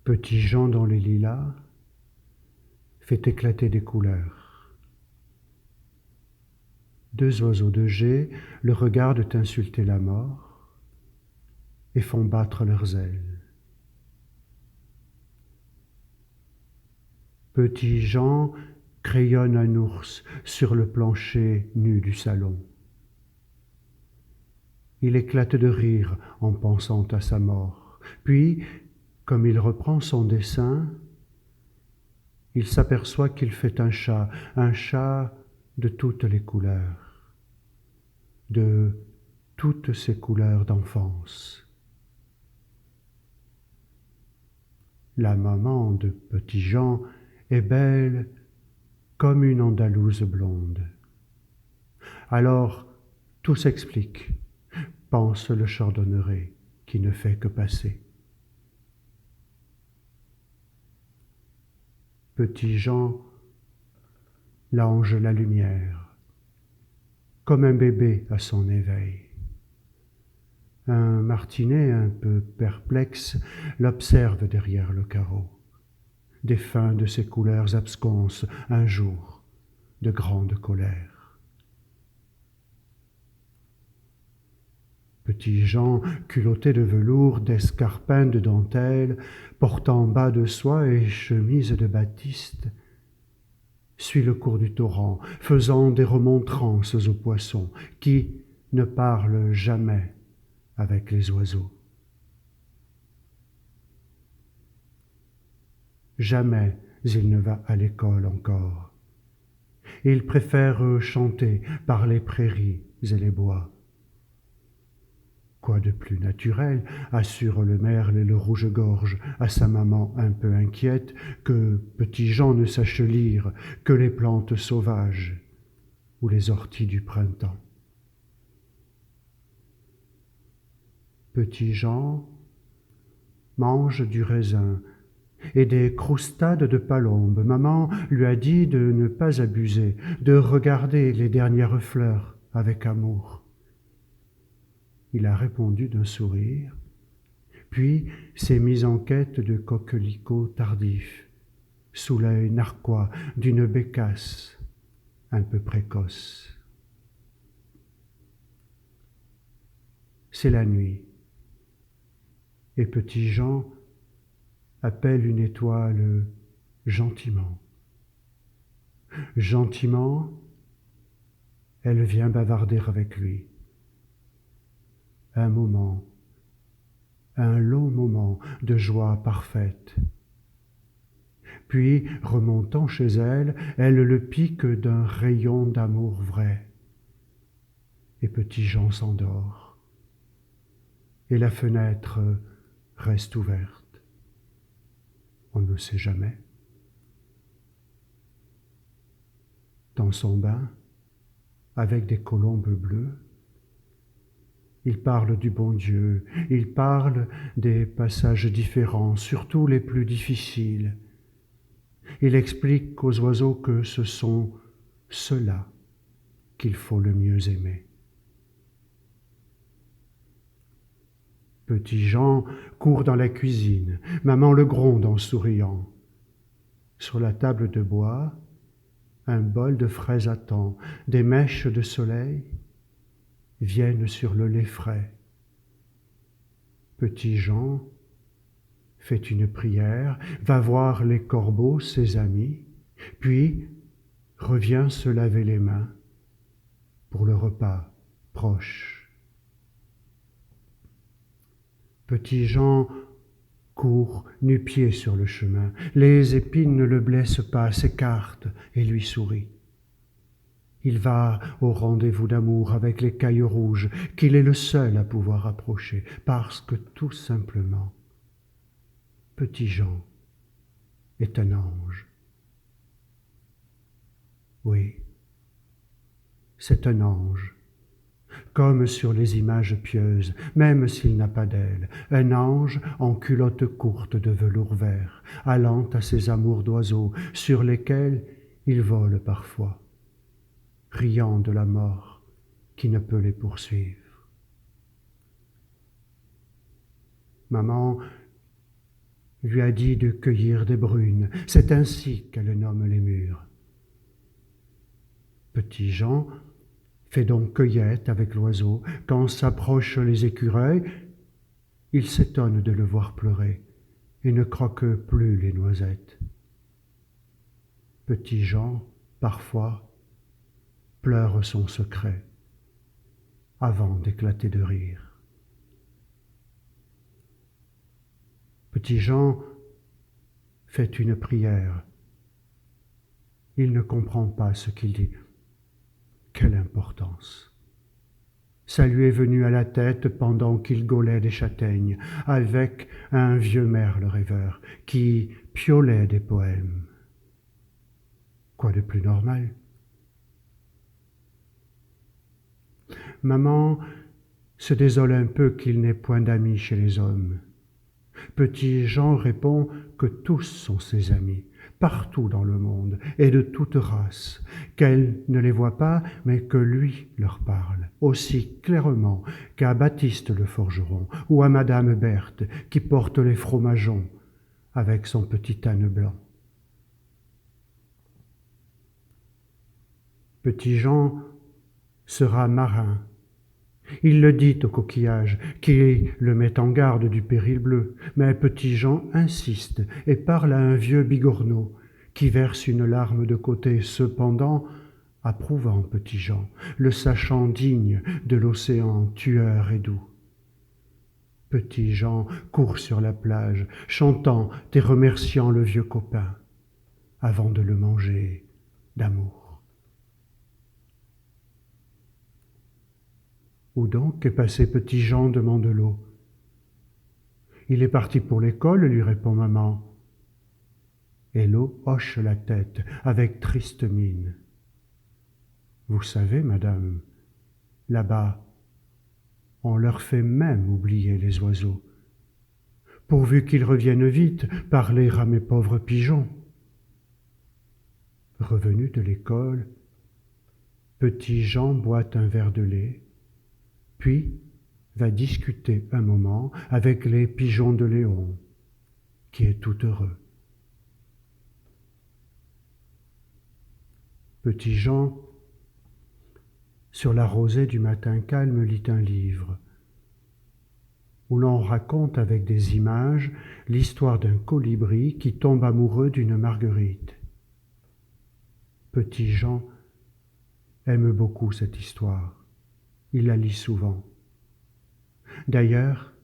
Petit Jean dans les lilas fait éclater des couleurs. Deux oiseaux de jet le regardent insulter la mort et font battre leurs ailes. Petit Jean crayonne un ours sur le plancher nu du salon. Il éclate de rire en pensant à sa mort. Puis, comme il reprend son dessin, il s'aperçoit qu'il fait un chat de toutes les couleurs, de toutes ces couleurs d'enfance. La maman de Petit Jean est belle comme une Andalouse blonde. Alors, tout s'explique, pense le chardonneret qui ne fait que passer. Petit Jean lange la lumière, comme un bébé à son éveil. Un martinet un peu perplexe l'observe derrière le carreau. Des fins de ses couleurs absconses un jour de grande colère. Petit Jean, culotté de velours, d'escarpins de dentelle, portant bas de soie et chemise de batiste, suit le cours du torrent, faisant des remontrances aux poissons, qui ne parlent jamais avec les oiseaux. Jamais il ne va à l'école encore. Il préfère chanter par les prairies et les bois. Quoi de plus naturel, assure le merle et le rouge-gorge à sa maman un peu inquiète, que Petit Jean ne sache lire que les plantes sauvages ou les orties du printemps. Petit Jean mange du raisin et des croustades de palombe. Maman lui a dit de ne pas abuser, de regarder les dernières fleurs avec amour. Il a répondu d'un sourire, puis s'est mis en quête de coquelicots tardifs, sous l'œil narquois d'une bécasse un peu précoce. C'est la nuit, et Petit Jean appelle une étoile gentiment. Gentiment, elle vient bavarder avec lui. Un moment, un long moment de joie parfaite. Puis, remontant chez elle, elle le pique d'un rayon d'amour vrai. Et Petit Jean s'endort. Et la fenêtre reste ouverte. On ne sait jamais. Dans son bain, avec des colombes bleues, il parle du bon Dieu, il parle des passages différents, surtout les plus difficiles. Il explique aux oiseaux que ce sont ceux-là qu'il faut le mieux aimer. Petit Jean court dans la cuisine. Maman le gronde en souriant. Sur la table de bois, un bol de fraises attend. Des mèches de soleil viennent sur le lait frais. Petit Jean fait une prière, va voir les corbeaux, ses amis, puis revient se laver les mains pour le repas proche. Petit Jean court nu-pied sur le chemin. Les épines ne le blessent pas, s'écartent et lui sourient. Il va au rendez-vous d'amour avec les cailles rouges qu'il est le seul à pouvoir approcher, parce que tout simplement, Petit Jean est un ange. Oui, c'est un ange, comme sur les images pieuses, même s'il n'a pas d'ailes, un ange en culotte courte de velours vert, allant à ses amours d'oiseaux, sur lesquels il vole parfois, riant de la mort qui ne peut les poursuivre. Maman lui a dit de cueillir des brunes. C'est ainsi qu'elle nomme les mûres. Petit Jean fait donc cueillette avec l'oiseau. Quand s'approchent les écureuils, il s'étonne de le voir pleurer et ne croque plus les noisettes. Petit Jean, parfois, pleure son secret avant d'éclater de rire. Petit Jean fait une prière. Il ne comprend pas ce qu'il dit. Quelle importance! Ça lui est venu à la tête pendant qu'il gaulait des châtaignes avec un vieux merle rêveur qui piaulait des poèmes. Quoi de plus normal? Maman se désole un peu qu'il n'ait point d'amis chez les hommes. Petit Jean répond que tous sont ses amis, partout dans le monde, et de toute race, qu'elle ne les voit pas, mais que lui leur parle, aussi clairement qu'à Baptiste le forgeron, ou à Madame Berthe, qui porte les fromageons, avec son petit âne blanc. Petit Jean sera marin. Il le dit au coquillage, qui le met en garde du péril bleu, mais Petit Jean insiste et parle à un vieux bigorneau, qui verse une larme de côté, cependant approuvant Petit Jean, le sachant digne de l'océan tueur et doux. Petit Jean court sur la plage, chantant et remerciant le vieux copain, avant de le manger d'amour. Où donc est passé Petit Jean demande l'eau. Il est parti pour l'école, lui répond maman. Et l'eau hoche la tête avec triste mine. Vous savez, madame, là-bas, on leur fait même oublier les oiseaux, pourvu qu'ils reviennent vite parler à mes pauvres pigeons. Revenu de l'école, Petit Jean boit un verre de lait, puis va discuter un moment avec les pigeons de Léon, qui est tout heureux. Petit Jean, sur la rosée du matin calme, lit un livre où l'on raconte avec des images l'histoire d'un colibri qui tombe amoureux d'une marguerite. Petit Jean aime beaucoup cette histoire. Il la lit souvent. D'ailleurs,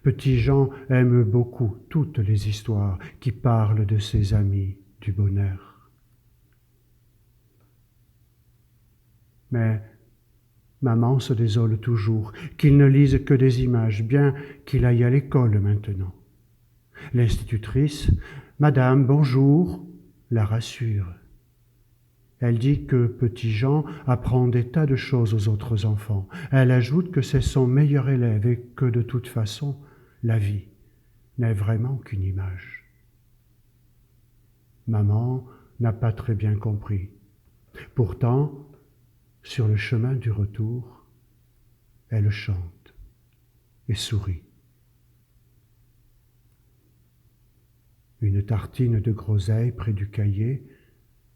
Petit Jean aime beaucoup toutes les histoires qui parlent de ses amis du bonheur. Mais maman se désole toujours qu'il ne lise que des images, bien qu'il aille à l'école maintenant. L'institutrice, « Madame, bonjour », la rassure. Elle dit que Petit Jean apprend des tas de choses aux autres enfants. Elle ajoute que c'est son meilleur élève et que de toute façon, la vie n'est vraiment qu'une image. Maman n'a pas très bien compris. Pourtant, sur le chemin du retour, elle chante et sourit. Une tartine de groseille près du cahier,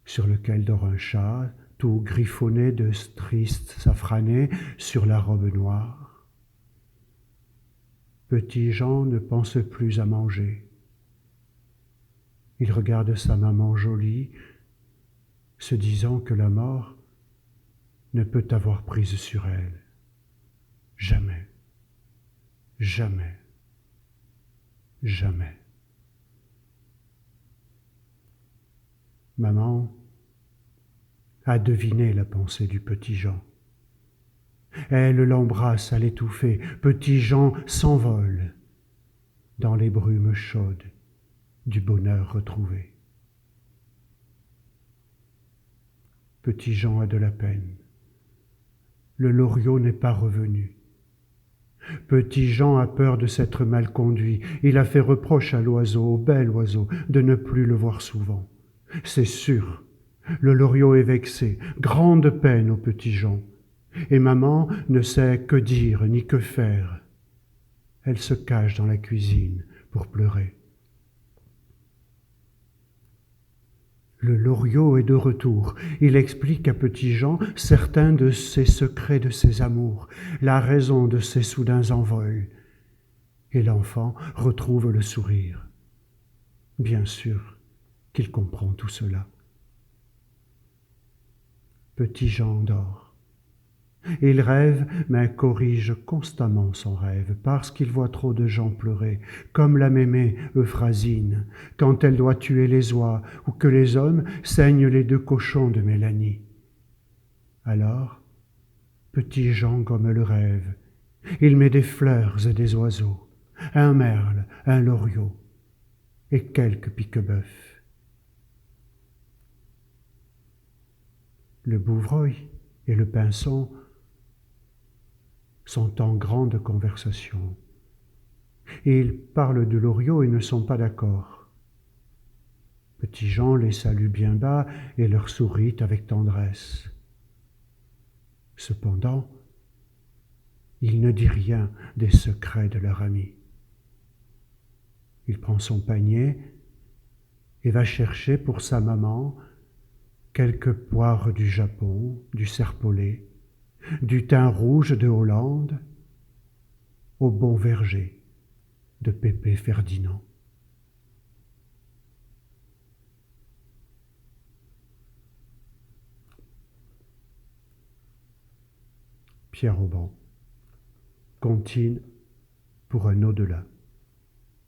sur lequel dort un chat, tout griffonné de tristes safranés sur la robe noire. Petit Jean ne pense plus à manger. Il regarde sa maman jolie, se disant que la mort ne peut avoir prise sur elle. Jamais, jamais, jamais. Maman a deviné la pensée du Petit Jean. Elle l'embrasse à l'étouffer. Petit Jean s'envole dans les brumes chaudes du bonheur retrouvé. Petit Jean a de la peine. Le Loriot n'est pas revenu. Petit Jean a peur de s'être mal conduit. Il a fait reproche à l'oiseau, au bel oiseau, de ne plus le voir souvent. C'est sûr, le Loriot est vexé, grande peine au Petit Jean. Et maman ne sait que dire ni que faire. Elle se cache dans la cuisine pour pleurer. Le Loriot est de retour. Il explique à Petit-Jean certains de ses secrets, de ses amours, la raison de ses soudains envols. Et l'enfant retrouve le sourire. Bien sûr qu'il comprend tout cela. Petit-Jean dort. Il rêve, mais corrige constamment son rêve, parce qu'il voit trop de gens pleurer, comme la mémé Euphrasine, quand elle doit tuer les oies, ou que les hommes saignent les 2 cochons de Mélanie. Alors, Petit-Jean gomme le rêve. Il met des fleurs et des oiseaux, un merle, un loriot, et quelques pique-bœufs. Le bouvreuil et le pinson sont en grande conversation. Et ils parlent de Loriot et ne sont pas d'accord. Petit-Jean les salue bien bas et leur sourit avec tendresse. Cependant, il ne dit rien des secrets de leur ami. Il prend son panier et va chercher pour sa maman quelques poires du Japon, du serpolet, du thym rouge de Hollande, au bon verger de Pépé Ferdinand. Pierre Auban, Comptine pour un au-delà.